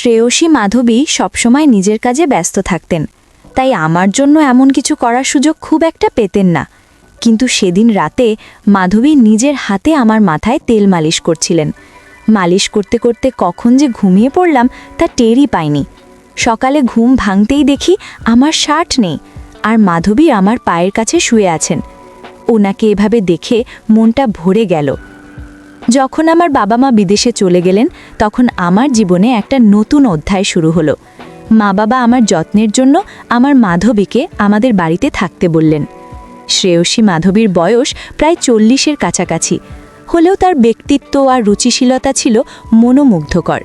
শ্রেয়সী মাধবী সবসময় নিজের কাজে ব্যস্ত থাকতেন, তাই আমার জন্য এমন কিছু করার সুযোগ খুব একটা পেতেন না। কিন্তু সেদিন রাতে মাধবী নিজের হাতে আমার মাথায় তেল মালিশ করছিলেন। মালিশ করতে করতে কখন যে ঘুমিয়ে পড়লাম তা টেরই পাইনি। সকালে ঘুম ভাঙতেই দেখি আমার শার্ট নেই, আর মাধবী আমার পায়ের কাছে শুয়ে আছেন। ওনাকে এভাবে দেখে মনটা ভরে গেল। যখন আমার বাবা মা বিদেশে চলে গেলেন, তখন আমার জীবনে একটা নতুন অধ্যায় শুরু হলো। মা বাবা আমার যত্নের জন্য আমার মাধবীকে আমাদের বাড়িতে থাকতে বললেন। শ্রেয়সী মাধবীর বয়স প্রায় 40-এর কাছাকাছি, হলেও তার ব্যক্তিত্ব আর রুচিশীলতা ছিল মনোমুগ্ধকর।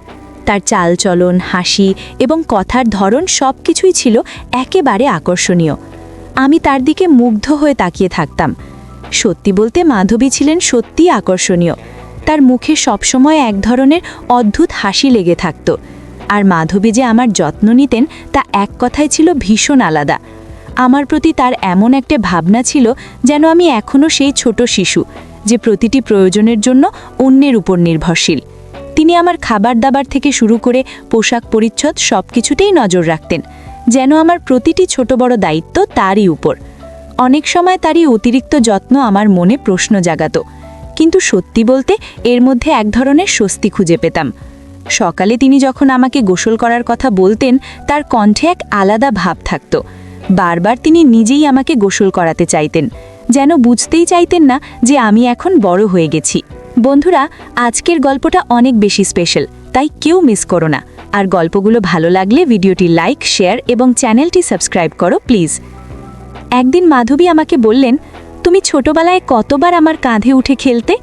তার চালচলন, হাসি এবং কথার ধরন সব কিছুই ছিল একেবারে আকর্ষণীয়। আমি তার দিকে মুগ্ধ হয়ে তাকিয়ে থাকতাম। সত্যি বলতে মাধবী ছিলেন সত্যিই আকর্ষণীয়। তার মুখে সবসময় এক ধরনের অদ্ভুত হাসি লেগে থাকত। আর মাধবী যে আমার যত্ন নিতেন তা এক কথায় ছিল ভীষণ আলাদা। আমার প্রতি তার এমন একটা ভাবনা ছিল যেন আমি এখনও সেই ছোট শিশু, যে প্রতিটি প্রয়োজনের জন্য অন্যের উপর নির্ভরশীল। তিনি আমার খাবার দাবার থেকে শুরু করে পোশাক পরিচ্ছদ সব কিছুতেই নজর রাখতেন, যেন আমার প্রতিটি ছোট বড় দায়িত্ব তারই উপর। অনেক সময় তারই অতিরিক্ত যত্ন আমার মনে প্রশ্ন জাগাত, কিন্তু সত্যি বলতে এর মধ্যে এক ধরনের স্বস্তি খুঁজে পেতাম। সকালে তিনি যখন আমাকে গোসল করার কথা বলতেন, তার কণ্ঠে এক আলাদা ভাব থাকত। বারবার তিনি নিজেই আমাকে গোসল করাতে চাইতেন, যেন বুঝতেই চাইতেন না যে আমি এখন বড় হয়ে গেছি। বন্ধুরা, আজকের গল্পটা অনেক বেশি স্পেশাল, তাই কেউ মিস করো না। আর গল্পগুলো ভালো লাগলে ভিডিওটি লাইক, শেয়ার এবং চ্যানেলটি সাবস্ক্রাইব করো প্লিজ। একদিন মাধবী আমাকে বললেন, তুমি ছোটবেলায় কতবার আমার কাঁধে উঠে খেলতে?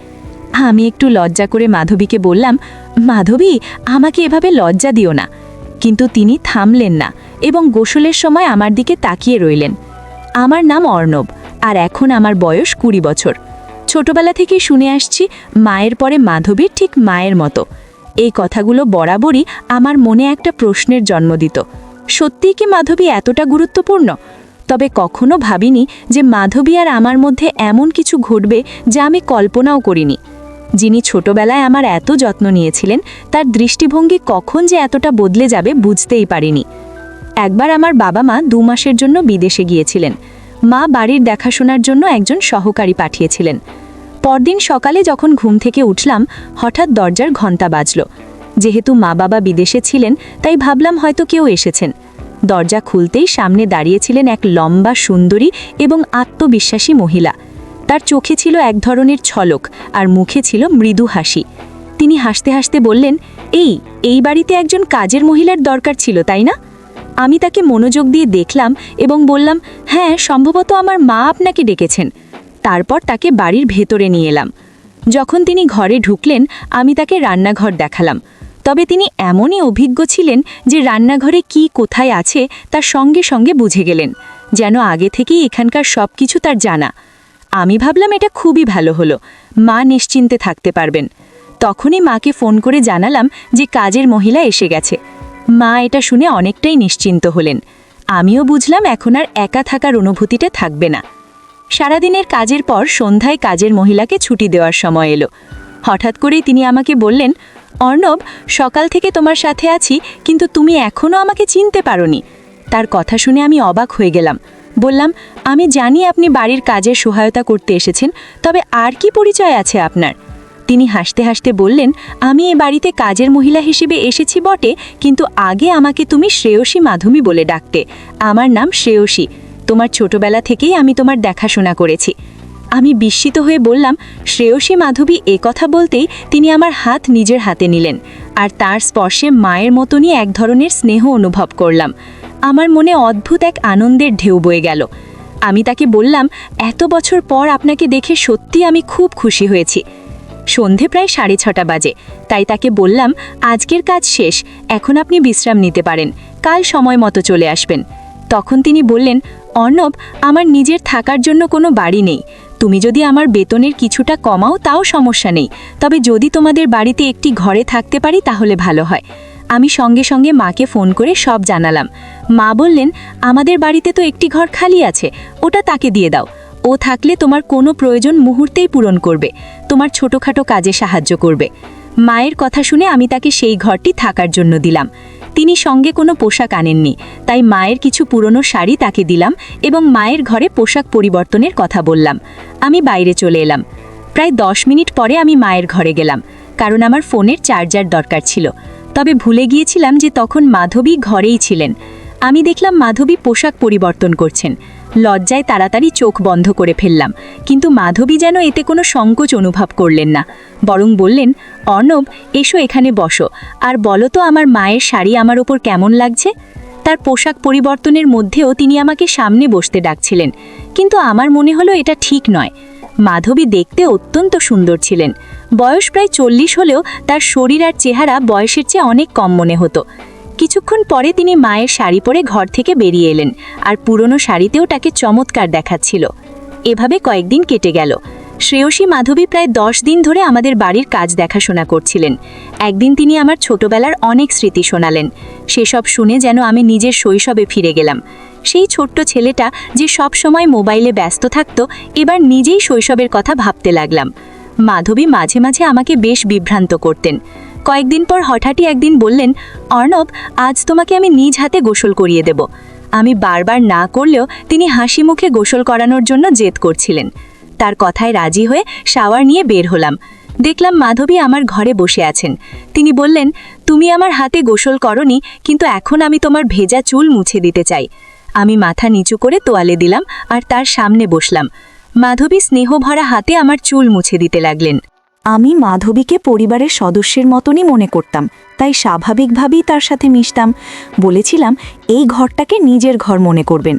আমি একটু লজ্জা করে মাধবীকে বললাম, মাধবী, আমাকে এভাবে লজ্জা দিও না। কিন্তু তিনি থামলেন না এবং গোসলের সময় আমার দিকে তাকিয়ে রইলেন। আমার নাম অর্ণব, আর এখন আমার বয়স 20 বছর। ছোটবেলা থেকে শুনে আসছি মায়ের পরে মাধবীর ঠিক মায়ের মতো। এই কথাগুলো বরাবরই আমার মনে একটা প্রশ্নের জন্ম দিত, সত্যিই কি মাধবী এতটা গুরুত্বপূর্ণ? তবে কখনো ভাবিনি যে মাধবী আর আমার মধ্যে এমন কিছু ঘটবে যা আমি কল্পনাও করিনি। যিনি ছোটবেলায় আমার এত যত্ন নিয়েছিলেন, তার দৃষ্টিভঙ্গি কখন যে এতটা বদলে যাবে বুঝতেই পারিনি। একবার আমার বাবা মা 2 মাসের জন্য বিদেশে গিয়েছিলেন। মা বাড়ির দেখাশোনার জন্য একজন সহকারী পাঠিয়েছিলেন। পরদিন সকালে যখন ঘুম থেকে উঠলাম, হঠাৎ দরজার ঘণ্টা বাজল। যেহেতু মা বাবা বিদেশে ছিলেন, তাই ভাবলাম হয়তো কেউ এসেছেন। দরজা খুলতেই সামনে দাঁড়িয়েছিলেন এক লম্বা, সুন্দরী এবং আত্মবিশ্বাসী মহিলা। তার চোখে ছিল এক ধরনের ঝলক আর মুখে ছিল মৃদু হাসি। তিনি হাসতে হাসতে বললেন, এই বাড়িতে একজন কাজের মহিলার দরকার ছিল, তাই না? আমি তাকে মনোযোগ দিয়ে দেখলাম এবং বললাম, হ্যাঁ, সম্ভবত আমার মা আপনাকে ডেকেছেন। তারপর তাকে বাড়ির ভেতরে নিয়ে এলাম। যখন তিনি ঘরে ঢুকলেন, আমি তাকে রান্নাঘর দেখালাম। তবে তিনি এমনই অভিজ্ঞ ছিলেন যে রান্নাঘরে কি কোথায় আছে তার সঙ্গে সঙ্গে বুঝে গেলেন, যেন আগে থেকেই এখানকার সব কিছু তার জানা। আমি ভাবলাম এটা খুবই ভালো হলো, মা নিশ্চিন্তে থাকতে পারবেন। তখনই মাকে ফোন করে জানালাম যে কাজের মহিলা এসে গেছে। মা এটা শুনে অনেকটাই নিশ্চিন্ত হলেন। আমিও বুঝলাম এখন আর একা থাকার অনুভূতিটা থাকবে না। সারাদিনের কাজের পর সন্ধ্যায় কাজের মহিলাকে ছুটি দেওয়ার সময় এলো। হঠাৎ করেই তিনি আমাকে বললেন, অর্ণব, সকাল থেকে তোমার সাথে আছি, কিন্তু তুমি এখনও আমাকে চিনতে পারোনি। তার কথা শুনে আমি অবাক হয়ে গেলাম। বললাম, আমি জানি আপনি বাড়ির কাজের সহায়তা করতে এসেছেন, তবে আর কি পরিচয় আছে আপনার? তিনি হাসতে হাসতে বললেন, আমি এ বাড়িতে কাজের মহিলা হিসেবে এসেছি বটে, কিন্তু আগে আমাকে তুমি শ্রেয়সী মাধবী বলে ডাকতে। আমার নাম শ্রেয়সী। তোমার ছোটবেলা থেকেই আমি তোমার দেখাশোনা করেছি। আমি বিস্মিত হয়ে বললাম, শ্রেয়সী মাধবী এ কথা বলতেই তিনি আমার হাত নিজের হাতে নিলেন, আর তার স্পর্শে মায়ের মতনই এক ধরনের স্নেহ অনুভব করলাম। আমার মনে অদ্ভুত এক আনন্দের ঢেউ বয়ে গেল। আমি তাকে বললাম, এত বছর পর আপনাকে দেখে সত্যি আমি খুব খুশি হয়েছি। সন্ধে প্রায় 6:30 বাজে, তাই তাকে বললাম, আজকের কাজ শেষ, এখন আপনি বিশ্রাম নিতে পারেন, কাল সময় মতো চলে আসবেন। তখন তিনি বললেন, অর্ণব, আমার নিজের থাকার জন্য কোনো বাড়ি নেই। তুমি যদি আমার বেতনের কিছুটা কমাও তাও সমস্যা নেই, তবে যদি তোমাদের বাড়িতে একটি ঘরে থাকতে পারি তাহলে ভালো হয়। আমি সঙ্গে সঙ্গে মাকে ফোন করে সব জানালাম। মা বললেন, আমাদের বাড়িতে তো একটি ঘর খালি আছে, ওটা তাকে দিয়ে দাও। ও থাকলে তোমার কোনো প্রয়োজন মুহূর্তেই পূরণ করবে, তোমার ছোটোখাটো কাজে সাহায্য করবে। মায়ের কথা শুনে আমি তাকে সেই ঘরটি থাকার জন্য দিলাম। তিনি সঙ্গে কোনো পোশাক আনেননি, তাই মায়ের কিছু পুরনো শাড়ি তাকে দিলাম এবং মায়ের ঘরে পোশাক পরিবর্তনের কথা বললাম। আমি বাইরে চলে এলাম। প্রায় 10 মিনিট পরে আমি মায়ের ঘরে গেলাম, কারণ আমার ফোনের চার্জার দরকার ছিল। তবে ভুলে গিয়েছিলাম যে তখন মাধবী ঘরেই ছিলেন। আমি দেখলাম মাধবী পোশাক পরিবর্তন করছেন। লজ্জায় তাড়াতাড়ি চোখ বন্ধ করে ফেললাম, কিন্তু মাধবী যেন এতে কোনো সংকোচ অনুভব করলেন না, বরং বললেন, অর্ণব, এসো এখানে বসো, আর বলো তো আমার মায়ের শাড়ি আমার ওপর কেমন লাগছে। তার পোশাক পরিবর্তনের মধ্যেও তিনি আমাকে সামনে বসতে ডাকছিলেন, কিন্তু আমার মনে হলো এটা ঠিক নয়। মাধবী দেখতে অত্যন্ত সুন্দর ছিলেন। বয়স প্রায় 40 হলেও তার শরীর আর চেহারা বয়সের চেয়ে অনেক কম মনে হতো। কিছুক্ষণ পরে তিনি মায়ের শাড়ি পরে ঘর থেকে বেরিয়ে এলেন, আর পুরনো শাড়িতেও তাকে চমৎকার দেখাচ্ছিল। এভাবে কয়েকদিন কেটে গেল। শ্রেয়সী মাধবী প্রায় 10 দিন ধরে আমাদের বাড়ির কাজ দেখাশোনা করছিলেন। একদিন তিনি আমার ছোটবেলার অনেক স্মৃতি শোনালেন। সেসব শুনে যেন আমি নিজের শৈশবে ফিরে গেলাম। সেই ছোট্ট ছেলেটা যে সব সময় মোবাইলে ব্যস্ত থাকত, এবার নিজেই শৈশবের কথা ভাবতে লাগলাম। মাধবী মাঝে মাঝে আমাকে বেশ বিভ্রান্ত করতেন। কয়েকদিন পর হঠাৎই একদিন বললেন, অর্ণব, আজ তোমাকে আমি নিজ হাতে গোসল করিয়ে দেব। আমি বারবার না করলেও তিনি হাসি মুখে গোসল করানোর জন্য জেদ করছিলেন। তার কথায় রাজি হয়ে শাওয়ার নিয়ে বের হলাম। দেখলাম মাধবী আমার ঘরে বসে আছেন। তিনি বললেন, তুমি আমার হাতে গোসল করনি, কিন্তু এখন আমি তোমার ভেজা চুল মুছে দিতে চাই। আমি মাথা নিচু করে তোয়ালে দিলাম আর তার সামনে বসলাম। মাধবী স্নেহভরা হাতে আমার চুল মুছে দিতে লাগলেন। আমি মাধবীকে পরিবারের সদস্যের মতনই মনে করতাম, তাই স্বাভাবিকভাবেই তার সাথে মিশতাম। বলেছিলাম, এই ঘরটাকে নিজের ঘর মনে করবেন।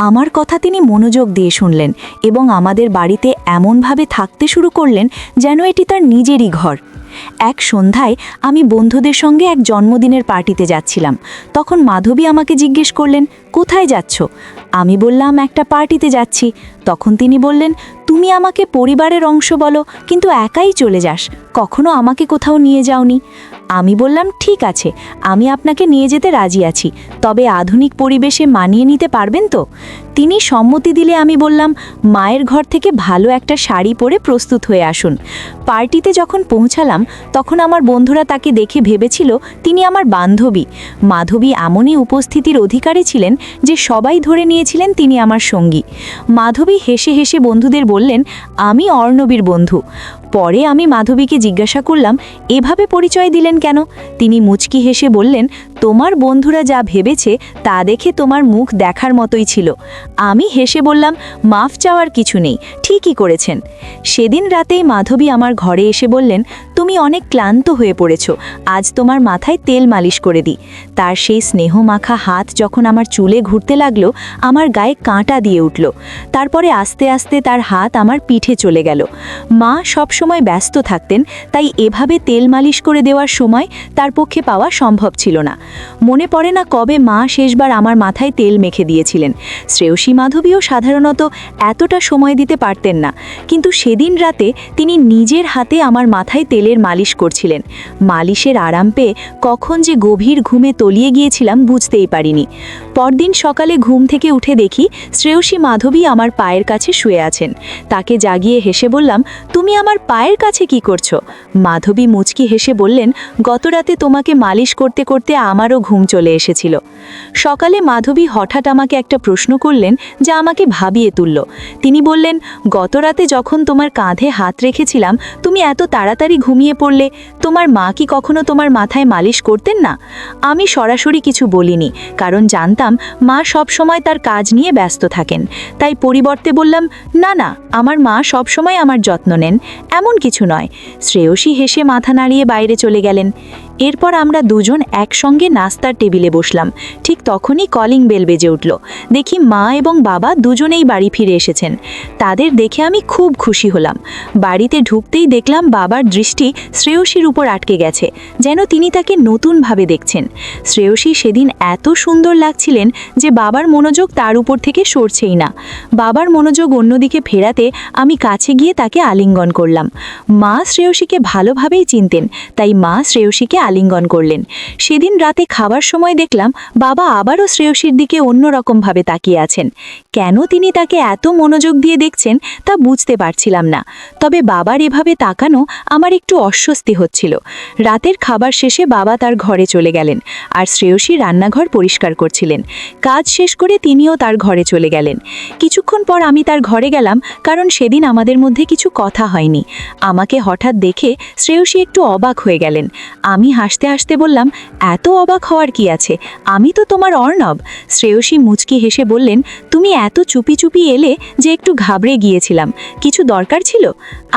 আমার কথা তিনি মনোযোগ দিয়ে শুনলেন এবং আমাদের বাড়িতে এমনভাবে থাকতে শুরু করলেন যেন এটি তার নিজেরই ঘর। এক সন্ধ্যায় আমি বন্ধুদের সঙ্গে এক জন্মদিনের পার্টিতে যাচ্ছিলাম। তখন মাধবী আমাকে জিজ্ঞেস করলেন, কোথায় যাচ্ছ? আমি বললাম, একটা পার্টিতে যাচ্ছি। তখন তিনি বললেন, তুমি আমাকে পরিবারের অংশ বলো, কিন্তু একাই চলে যাস, কখনো আমাকে কোথাও নিয়ে যাওনি। আমি বললাম, ঠিক আছে, আমি আপনাকে নিয়ে যেতে রাজি আছি, তবে আধুনিক পরিবেশে মানিয়ে নিতে পারবেন তো? তিনি সম্মতি দিলে আমি বললাম, মায়ের ঘর থেকে ভালো একটা শাড়ি পরে প্রস্তুত হয়ে আসুন। পার্টিতে যখন পৌঁছালাম তখন আমার বন্ধুরা তাকে দেখে ভেবেছিল তিনি আমার বান্ধবী। মাধবী এমনই উপস্থিতির অধিকারী ছিলেন যে সবাই ধরে নিয়েছিলেন তিনি আমার সঙ্গী। মাধবী হেসে হেসে বন্ধুদের বললেন, আমি অর্ণবীর বন্ধু। পরে আমি মাধবীকে জিজ্ঞাসা করলাম, এভাবে পরিচয় দিলেন কেন? তিনি মুচকি হেসে বললেন, তোমার বন্ধুরা যা ভেবেছে তা দেখে তোমার মুখ দেখার মতোই ছিল। আমি হেসে বললাম, মাফ চাওয়ার কিছু নেই, ঠিকই করেছেন। সেদিন রাতেই মাধবী আমার ঘরে এসে বললেন, তুমি অনেক ক্লান্ত হয়ে পড়েছ, আজ তোমার মাথায় তেল মালিশ করে দিই। তার সেই স্নেহ মাখা হাত যখন আমার চুলে ঘুরতে লাগলো, আমার গায়ে কাঁটা দিয়ে উঠল। তারপরে আস্তে আস্তে তার হাত আমার পিঠে চলে গেল। মা সব সময় ব্যস্ত থাকতেন, তাই এভাবে তেল মালিশ করে দেওয়ার সময় তার পক্ষে পাওয়া সম্ভব ছিল না। মনে পড়ে না কবে মা শেষবার আমার মাথায় তেল মেখে দিয়েছিলেন। শ্রেয়সী মাধবীও সাধারণত এতটা সময় দিতে পারতেন না, কিন্তু সেদিন রাতে তিনি নিজের হাতে আমার মাথায় তেলের মালিশ করছিলেন। মালিশের আরাম পেয়ে কখন যে গভীর ঘুমে তলিয়ে গিয়েছিলাম বুঝতেই পারিনি। পরদিন সকালে ঘুম থেকে উঠে দেখি শ্রেয়সী মাধবী আমার পায়ের কাছে শুয়ে আছেন। তাকে জাগিয়ে হেসে বললাম, তুমি আমার পায়ের কাছে কি করছো? মাধবী মুচকি হেসে বললেন, গতরাতে তোমাকে মালিশ করতে করতে আমারও ঘুম চলে এসেছিল। সকালে মাধবী হঠাৎ আমাকে একটা প্রশ্ন করলেন যা আমাকে ভাবিয়ে তুলল। তিনি বললেন, গতরাতে যখন তোমার কাঁধে হাত রেখেছিলাম তুমি এত তাড়াতাড়ি ঘুমিয়ে পড়লে, তোমার মা কি কখনো তোমার মাথায় মালিশ করতেন না? আমি সরাসরি কিছু বলিনি, কারণ জানতাম মা সব সময় তার কাজ নিয়ে ব্যস্ত থাকেন। তাই পরিবর্তে বললাম, না না, আমার মা সব সময় আমার যত্ন নেন, এমন কিছু নয়। শ্রেয়সী হেসে মাথা নাড়িয়ে বাইরে চলে গেলেন। এরপর আমরা দুজন একসঙ্গে নাস্তার টেবিলে বসলাম। ঠিক তখনই কলিং বেল বেজে উঠল। দেখি মা এবং বাবা দুজনেই বাড়ি ফিরে এসেছেন। তাদের দেখে আমি খুব খুশি হলাম। বাড়িতে ঢুকতেই দেখলাম বাবার দৃষ্টি শ্রেয়সীর উপর আটকে গেছে, যেন তিনি তাকে নতুনভাবে দেখছেন। শ্রেয়সী সেদিন এত সুন্দর লাগছিলেন যে বাবার মনোযোগ তার উপর থেকে সরছেই না। বাবার মনোযোগ অন্যদিকে ফেরাতে আমি কাছে গিয়ে তাকে আলিঙ্গন করলাম। মা শ্রেয়সীকে ভালোভাবেই চিনতেন, তাই মা শ্রেয়সীকে আলিঙ্গন করলেন। সেদিন রাতে খাবার সময় দেখলাম বাবা আবারও শ্রেয়সীর দিকে অন্যরকমভাবে তাকিয়ে আছেন। কেন তিনি তাকে এত মনোযোগ দিয়ে দেখছেন তা বুঝতে পারছিলাম না, তবে বাবার এভাবে তাকানো আমার একটু অস্বস্তি হচ্ছিল। রাতের খাবার শেষে বাবা তার ঘরে চলে গেলেন, আর শ্রেয়সী রান্নাঘর পরিষ্কার করছিলেন। কাজ শেষ করে তিনিও তার ঘরে চলে গেলেন। কিছুক্ষণ পর আমি তার ঘরে গেলাম, কারণ সেদিন আমাদের মধ্যে কিছু কথা হয়নি। আমাকে হঠাৎ দেখে শ্রেয়সী একটু অবাক হয়ে গেলেন। আমি হাসতে হাসতে বললাম, এত অবাক হওয়ার কি আছে, আমি তো তোমার অর্ণব। শ্রেয়সী মুচকি হেসে বললেন, তুমি এত চুপি চুপি এলে যে একটু ঘাবড়ে গিয়েছিলাম। কিছু দরকার ছিল?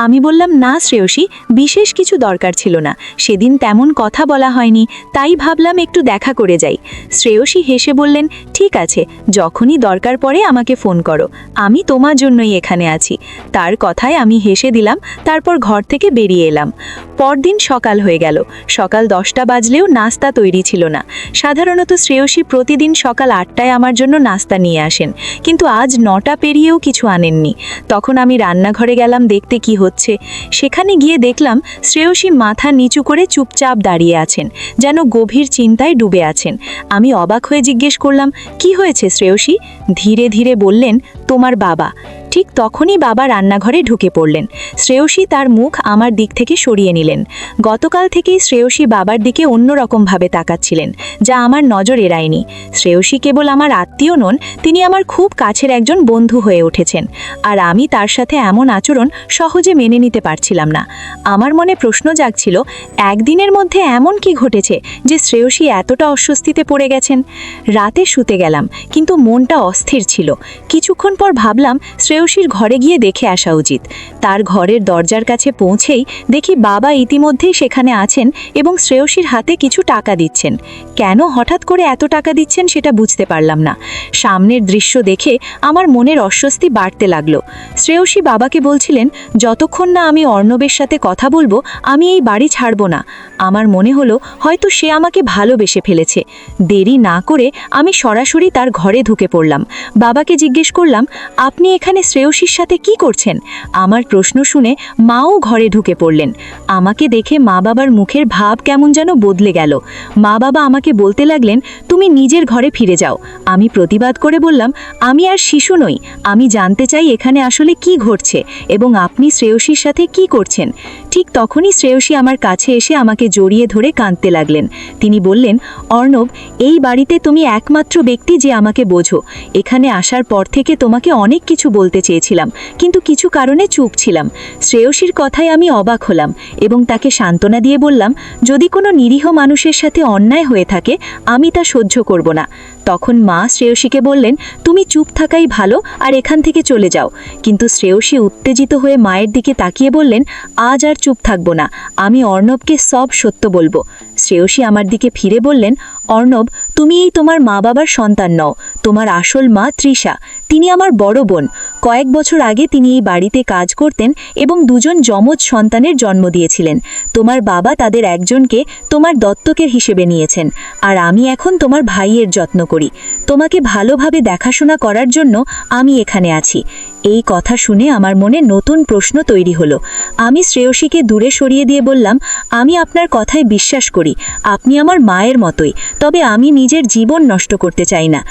আমি বললাম, না শ্রেয়সী, বিশেষ কিছু দরকার ছিল না। সেদিন তেমন কথা বলা হয়নি, তাই ভাবলাম একটু দেখা করে যাই। শ্রেয়সী হেসে বললেন, ঠিক আছে, যখনই দরকার পড়ে আমাকে ফোন করো, আমি তোমার জন্যই এখানে আছি। তার কথায় আমি হেসে দিলাম, তারপর ঘর থেকে বেরিয়ে এলাম। পরদিন সকাল হয়ে গেল। সকাল 10টা বাজলেও নাস্তা তৈরি ছিল না। সাধারণত শ্রেয়সী প্রতিদিন সকাল 8টায় আমার জন্য নাস্তা নিয়ে আসেন, কিন্তু আজ 9টা পেরিয়েও কিছু আনেননি। তখন আমি রান্নাঘরে গেলাম দেখতে কি হচ্ছে। সেখানে গিয়ে দেখলাম শ্রেয়সী মাথা নিচু করে চুপচাপ দাঁড়িয়ে আছেন, যেন গভীর চিন্তায় ডুবে আছেন। আমি অবাক হয়ে জিজ্ঞেস করলাম, কি হয়েছে শ্রেয়সী? ধীরে ধীরে বললেন, তোমার বাবা। ঠিক তখনই বাবা রান্নাঘরে ঢুকে পড়লেন। শ্রেয়সী তার মুখ আমার দিক থেকে সরিয়ে নিলেন। গতকাল থেকেই শ্রেয়সী বাবার দিকে অন্যরকমভাবে তাকাচ্ছিলেন, যা আমার নজর এড়ায়নি। শ্রেয়সী কেবল আমার আত্মীয় নন, তিনি আমার খুব কাছের একজন বন্ধু হয়ে উঠেছেন, আর আমি তার সাথে এমন আচরণ সহজে মেনে নিতে পারছিলাম না। আমার মনে প্রশ্ন জাগছিল, একদিনের মধ্যে এমন কি ঘটেছে যে শ্রেয়সী এতটা অস্বস্তিতে পড়ে গেছেন? রাতে শুতে গেলাম, কিন্তু মনটা অস্থির ছিল। কিছুক্ষণ পর ভাবলাম শ্রেয়সীর ঘরে গিয়ে দেখে আসা উচিত। তার ঘরের দরজার কাছে পৌঁছেই দেখি বাবা ইতিমধ্যেই সেখানে আছেন এবং শ্রেয়সীর হাতে কিছু টাকা দিচ্ছেন। কেন হঠাৎ করে এত টাকা দিচ্ছেন সেটা বুঝতে পারলাম না। সামনের দৃশ্য দেখে আমার মনের অস্বস্তি বাড়তে লাগলো। শ্রেয়সী বাবাকে বলছিলেন, যতক্ষণ না আমি অর্ণবের সাথে কথা বলবো আমি এই বাড়ি ছাড়ব না। আমার মনে হলো হয়তো সে আমাকে ভালোবেসে ফেলেছে। দেরি না করে আমি সরাসরি তার ঘরে ঢুকে পড়লাম। বাবাকে জিজ্ঞেস করলাম, আপনি এখানে শ্রেয়সীর সাথে কি করছেন? আমার প্রশ্ন শুনে মাও ঘরে ঢুকে পড়লেন। আমাকে দেখে মা বাবার মুখের ভাব কেমন যেন বদলে গেল। মা বাবা আমাকে বলতে লাগলেন, তুমি নিজের ঘরে ফিরে যাও। আমি প্রতিবাদ করে বললাম, আমি আর শিশু নই, আমি জানতে চাই এখানে আসলে কি ঘটছে এবং আপনি শ্রেয়সীর সাথে কি করছেন। ঠিক তখনই শ্রেয়সী আমার কাছে এসে আমাকে জড়িয়ে ধরে কাঁদতে লাগলেন। তিনি বললেন, অর্ণব, এই বাড়িতে তুমি একমাত্র ব্যক্তি যে আমাকে বোঝো। এখানে আসার পর থেকে তোমাকে অনেক কিছু বলতে চেয়েছিলাম, কিন্তু কিছু কারণে চুপ ছিলাম। শ্রেয়সীর কথায় আমি অবাক হলাম এবং তাকে সান্ত্বনা দিয়ে বললাম, যদি কোনো নিরীহ মানুষের সাথে অন্যায় হয়ে থাকে আমি তা সহ্য করব না। তখন মা শ্রেয়সীকে বললেন, তুমি চুপ থাকাই ভালো আর এখান থেকে চলে যাও। কিন্তু শ্রেয়সী উত্তেজিত হয়ে মায়ের দিকে তাকিয়ে বললেন, আজ আর চুপ থাকবো না, আমি অর্ণবকে সব সত্য বলবো। শ্রেয়সী আমার দিকে ফিরে বললেন, অর্ণব, তুমি এই তোমার মা বাবার সন্তান নও, তোমার আসল মা তৃষা। তিনি আমার বড় বোন। কয়েক বছর আগে তিনি এই বাড়িতে কাজ করতেন এবং দুজন যমজ সন্তানের জন্ম দিয়েছিলেন। তোমার বাবা তাদের একজনকে তোমার দত্তকের হিসেবে নিয়েছেন, আর আমি এখন তোমার ভাইয়ের যত্ন করি। তোমাকে ভালোভাবে দেখাশোনা করার জন্য আমি এখানে আছি। এই কথা শুনে আমার মনে নতুন প্রশ্ন তৈরি হলো। আমি শ্রেয়সীকে দূরে সরিয়ে দিয়ে বললাম, আমি আপনার কথায় বিশ্বাস করি, আপনি আমার মায়ের মতোই, তবে আমি নিজের জীবন নষ্ট করতে চাই না।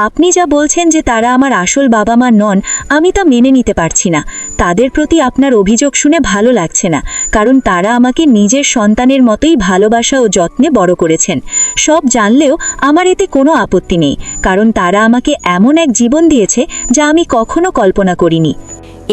আপনি যা বলছেন যে তারা আমার আসল বাবা মা নন, আমি তা মেনে নিতে পারছি না। তাদের প্রতি আপনার অভিযোগ শুনে ভালো লাগছে না, কারণ তারা আমাকে নিজের সন্তানের মতোই ভালোবাসা ও যত্নে বড় করেছেন। সব জানলেও আমার এতে কোনো আপত্তি নেই, কারণ তারা আমাকে এমন এক জীবন দিয়েছে যা আমি কখনো কল্পনা করিনি।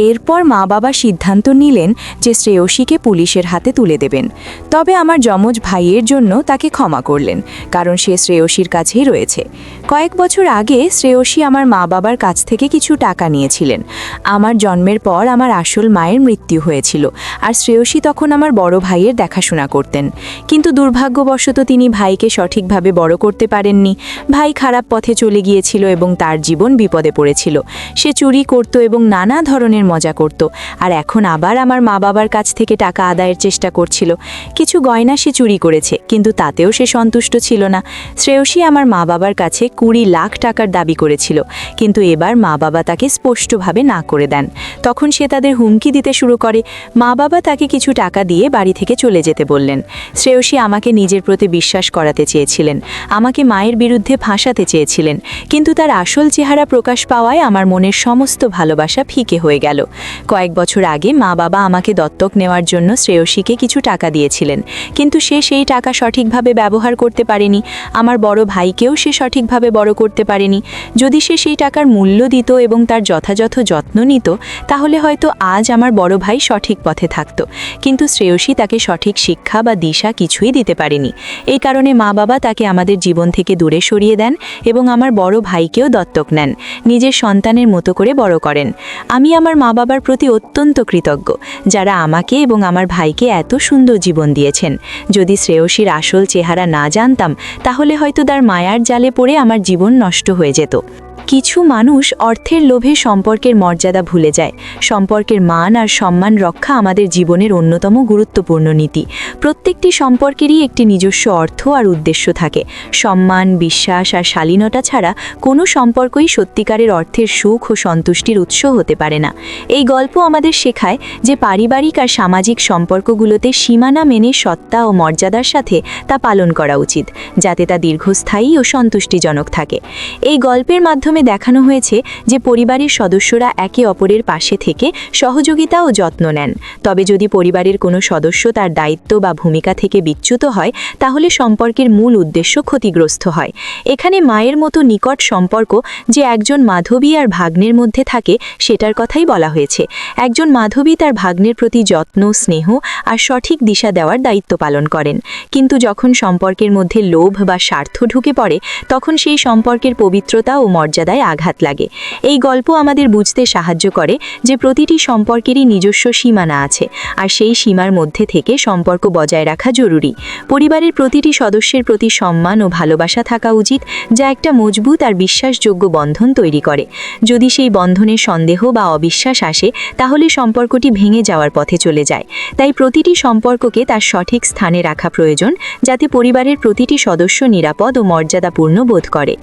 এরপর মা বাবা সিদ্ধান্ত নিলেন যে শ্রেয়সীকে পুলিশের হাতে তুলে দেবেন। তবে আমার যমজ ভাইয়ের জন্য তাকে ক্ষমা করলেন, কারণ সে শ্রেয়সীর কাছেই রয়েছে। কয়েক বছর আগে শ্রেয়সী আমার মা বাবার কাছ থেকে কিছু টাকা নিয়েছিলেন। আমার জন্মের পর আমার আসল মায়ের মৃত্যু হয়েছিল, আর শ্রেয়সী তখন আমার বড় ভাইয়ের দেখাশোনা করতেন। কিন্তু দুর্ভাগ্যবশত তিনি ভাইকে সঠিকভাবে বড় করতে পারেননি। ভাই খারাপ পথে চলে গিয়েছিল এবং তার জীবন বিপদে পড়েছিল। সে চুরি করত এবং নানা ধরনের মজা করত আর এখন আবার আমার মা বাবার কাছ থেকে টাকা আদায়ের চেষ্টা করছিল। কিছু গয়না সে চুরি করেছে, কিন্তু তাতেও সে সন্তুষ্ট ছিল না। শ্রেয়সী আমার মা বাবার কাছে 20 লাখ টাকার দাবি করেছিল, কিন্তু এবার মা বাবা তাকে স্পষ্টভাবে না করে দেন। তখন সে তাদের হুমকি দিতে শুরু করে। মা বাবা তাকে কিছু টাকা দিয়ে বাড়ি থেকে চলে যেতে বললেন। শ্রেয়সী আমাকে নিজের প্রতি বিশ্বাস করাতে চেয়েছিলেন, আমাকে মায়ের বিরুদ্ধে ফাঁসাতে চেয়েছিলেন, কিন্তু তার আসল চেহারা প্রকাশ পাওয়ায় আমার মনের সমস্ত ভালোবাসা ফিকে হয়ে গেল। কয়েক বছর আগে মা বাবা আমাকে দত্তক নেওয়ার জন্য শ্রেয়সীকে কিছু টাকা দিয়েছিলেন, কিন্তু সে সেই টাকা সঠিকভাবে ব্যবহার করতে পারেনি। আমার বড় ভাইকেও সে সঠিকভাবে বড় করতে পারেনি। যদি সে সেই টাকার মূল্য দিত এবং তার যথাযথ যত্ন নিত, তাহলে হয়তো আজ আমার বড় ভাই সঠিক পথে থাকত। কিন্তু শ্রেয়সী তাকে সঠিক শিক্ষা বা দিশা কিছুই দিতে পারেনি। এই কারণে মা বাবা তাকে আমাদের জীবন থেকে দূরে সরিয়ে দেন এবং আমার বড় ভাইকেও দত্তক নেন, নিজের সন্তানের মতো করে বড় করেন। আমি আমার মা বাবার প্রতি অত্যন্ত কৃতজ্ঞ, যারা আমাকে এবং আমার ভাইকে এত সুন্দর জীবন দিয়েছেন। যদি শ্রেয়সীর আসল চেহারা না জানতাম, তাহলে হয়তো তার মায়ার জালে পড়ে আমার জীবন নষ্ট হয়ে যেত। কিছু মানুষ অর্থের লোভে সম্পর্কের মর্যাদা ভুলে যায়। সম্পর্কের মান আর সম্মান রক্ষা আমাদের জীবনের অন্যতম গুরুত্বপূর্ণ নীতি। প্রত্যেকটি সম্পর্কেরই একটি নিজস্ব অর্থ আর উদ্দেশ্য থাকে। সম্মান, বিশ্বাস আর শালীনতা ছাড়া কোনো সম্পর্কই সত্যিকারের অর্থের সুখ ও সন্তুষ্টির উৎস হতে পারে না। এই গল্প আমাদের শেখায় যে পারিবারিক আর সামাজিক সম্পর্কগুলোতে সীমানা মেনে সত্তা ও মর্যাদার সাথে তা পালন করা উচিত, যাতে তা দীর্ঘস্থায়ী ও সন্তুষ্টিজনক থাকে। এই গল্পের মাধ্যমে দেখানো হয়েছে যে পরিবারের সদস্যরা একে অপরের পাশে থেকে সহযোগিতা ও যত্ন নেন। তবে যদি পরিবারের কোনো সদস্য তার দায়িত্ব বা ভূমিকা থেকে বিচ্যুত হয়, তাহলে সম্পর্কের মূল উদ্দেশ্য ক্ষতিগ্রস্ত হয়। এখানে মায়ের মতো নিকট সম্পর্ক যে একজন মাধবী আর ভাগ্নের মধ্যে থাকে, সেটার কথাই বলা হয়েছে। একজন মাধবী তার ভাগ্নের প্রতি যত্ন, স্নেহ আর সঠিক দিশা দেওয়ার দায়িত্ব পালন করেন। কিন্তু যখন সম্পর্কের মধ্যে লোভ বা স্বার্থ ঢুকে পড়ে, তখন সেই সম্পর্কের পবিত্রতা ও মর্যাদায় আঘাত লাগে। এই গল্প আমাদের বুঝতে সাহায্য করে যে প্রতিটি সম্পর্কেরই নিজস্ব সীমানা আছে, আর সেই সীমার মধ্যে থেকে সম্পর্ক বজায় রাখা জরুরি। পরিবারের প্রতিটি সদস্যের প্রতি সম্মান ও ভালোবাসা থাকা উচিত, যা একটা মজবুত আর বিশ্বাসযোগ্য বন্ধন তৈরি করে। যদি সেই বন্ধনে সন্দেহ বা অবিশ্বাস আসে, তাহলে সম্পর্কটি ভেঙে যাওয়ার পথে চলে যায়। তাই প্রতিটি সম্পর্ককে তার সঠিক স্থানে রাখা প্রয়োজন, যাতে পরিবারের প্রতিটি সদস্য নিরাপদ ও মর্যাদাপূর্ণ বোধ করে।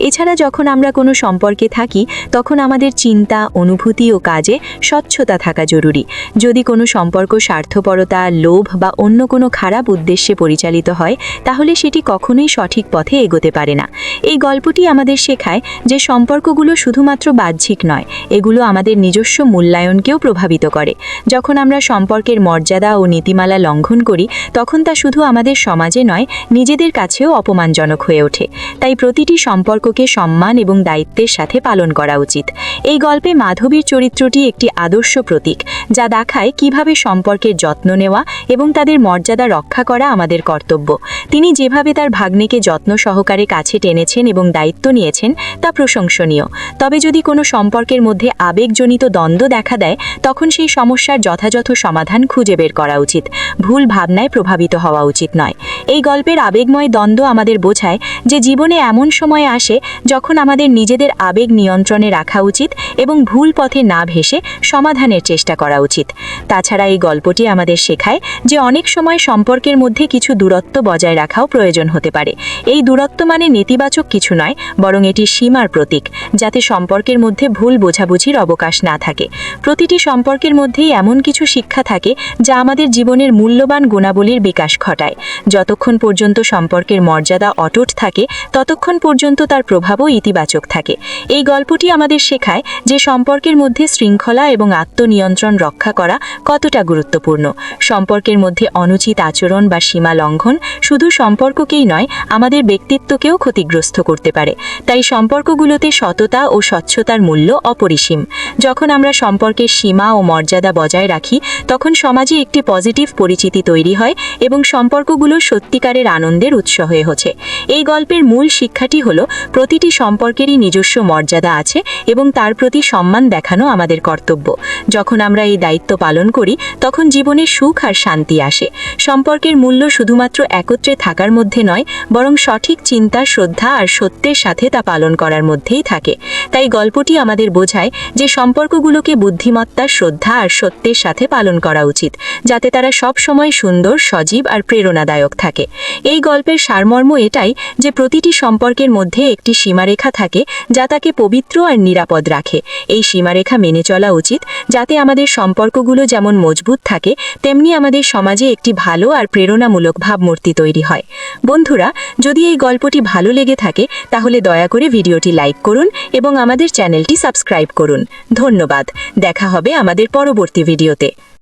এছাড়া যখন আমরা কোনো সম্পর্কে থাকি, তখন আমাদের চিন্তা, অনুভূতি ও কাজে স্বচ্ছতা থাকা জরুরি। যদি কোনো সম্পর্ক স্বার্থপরতা, লোভ বা অন্য কোনো খারাপ উদ্দেশ্যে পরিচালিত হয়, তাহলে সেটি কখনোই সঠিক পথে এগোতে পারে না। এই গল্পটি আমাদের শেখায় যে সম্পর্কগুলো শুধুমাত্র বাহ্যিক নয়, এগুলো আমাদের নিজস্ব মূল্যায়নকেও প্রভাবিত করে। যখন আমরা সম্পর্কের মর্যাদা ও নীতিমালা লঙ্ঘন করি, তখন তা শুধু আমাদের সমাজে নয়, নিজেদের কাছেও অপমানজনক হয়ে ওঠে। তাই প্রতিটি সম্পর্ককে সম্মান এবং দায়িত্বের সাথে পালন করা উচিত। এই গল্পে মাধবীর চরিত্রটি একটি আদর্শ প্রতীক, যা দেখায় কিভাবে সম্পর্কের যত্ন নেওয়া এবং তাদের মর্যাদা রক্ষা করা আমাদের কর্তব্য। তিনি যেভাবে তার ভাগ্নেকে যত্ন সহকারে কাছে টেনেছেন এবং দায়িত্ব নিয়েছেন, তা প্রশংসনীয়। তবে যদি কোনো সম্পর্কের মধ্যে আবেগজনিত দ্বন্দ্ব দেখা দেয়, তখন সেই সমস্যার যথাযথ সমাধান খুঁজে বের করা উচিত। ভুল ভাবনায় প্রভাবিত হওয়া উচিত নয়। এই গল্পের আবেগময় দ্বন্দ্ব আমাদের বোঝায় যে জীবনে এমন সময় আসে যখন আমাদের নিজেদের আবেগ নিয়ন্ত্রণে রাখা উচিত এবং ভুল পথে না ভেসে সমাধানের চেষ্টা করা উচিত। তাছাড়া এই গল্পটি আমাদের শেখায় যে অনেক সময় সম্পর্কের মধ্যে কিছু দূরত্ব বজায় রাখাও প্রয়োজন হতে পারে। এই দূরত্ব মানে নেতিবাচক কিছু নয়, বরং এটি সীমার প্রতীক, যাতে সম্পর্কের মধ্যে ভুল বোঝাবুঝির অবকাশ না থাকে। প্রতিটি সম্পর্কের মধ্যেই এমন কিছু শিক্ষা থাকে যা আমাদের জীবনের মূল্যবান গুণাবলীর বিকাশ ঘটায়। যতক্ষণ পর্যন্ত সম্পর্কের মর্যাদা অটুট থাকে, ততক্ষণ পর্যন্ত তার প্রভাবও ইতিবাচক থাকে। এই গল্পটি আমাদের শেখায় যে সম্পর্কের মধ্যে শৃঙ্খলা এবং আত্মনিয়ন্ত্রণ রক্ষা করা কতটা গুরুত্বপূর্ণ। সম্পর্কের মধ্যে অনুচিত আচরণ বা সীমা লঙ্ঘন শুধু সম্পর্ককেই নয়, আমাদের ব্যক্তিত্বকেও ক্ষতিগ্রস্ত করতে পারে। তাই সম্পর্কগুলোতে সততা ও স্বচ্ছতার মূল্য অপরিসীম। যখন আমরা সম্পর্কের সীমা ও মর্যাদা বজায় রাখি, তখন সমাজে একটি পজিটিভ পরিচিতি তৈরি হয় এবং সম্পর্কগুলো সত্যিকারের আনন্দের উৎস হয়ে ওঠে। এই গল্পের মূল শিক্ষাটি হলো প্রতিটি সম্পর্কেরই নিজস্ব মর্যাদা আছে এবং তার প্রতি সম্মান দেখানো আমাদের কর্তব্য। যখন আমরা এই দায়িত্ব পালন করি তখন জীবনে সুখ আর শান্তি আসে। সম্পর্কের মূল্য শুধুমাত্র একত্রে থাকার মধ্যে নয়, বরং সঠিক চিন্তা, শ্রদ্ধা আর সত্যের সাথে তা পালন করার মধ্যেই থাকে। তাই গল্পটি আমাদের বোঝায় যে সম্পর্কগুলোকে বুদ্ধিমত্তা, শ্রদ্ধা আর সত্যের সাথে পালন করা উচিত, যাতে তারা সব সময় সুন্দর, সজীব আর প্রেরণাদায়ক থাকে। এই গল্পের সারমর্ম এটাই যে প্রতিটি সম্পর্কের মধ্যে একটি সীমারেখা থাকে যা তাকে পবিত্র আর নিরাপদ রাখে। এই সীমারেখা মেনে চলা উচিত, যাতে আমাদের সম্পর্কগুলো যেমন মজবুত থাকে, তেমনি আমাদের সমাজে একটি ভালো আর প্রেরণামূলক ভাবমূর্তি তৈরি হয়। বন্ধুরা, যদি এই গল্পটি ভালো লেগে থাকে তাহলে দয়া করে ভিডিওটি লাইক করুন এবং আমাদের চ্যানেলটি সাবস্ক্রাইব করুন। ধন্যবাদ। দেখা হবে আমাদের পরবর্তী ভিডিওতে।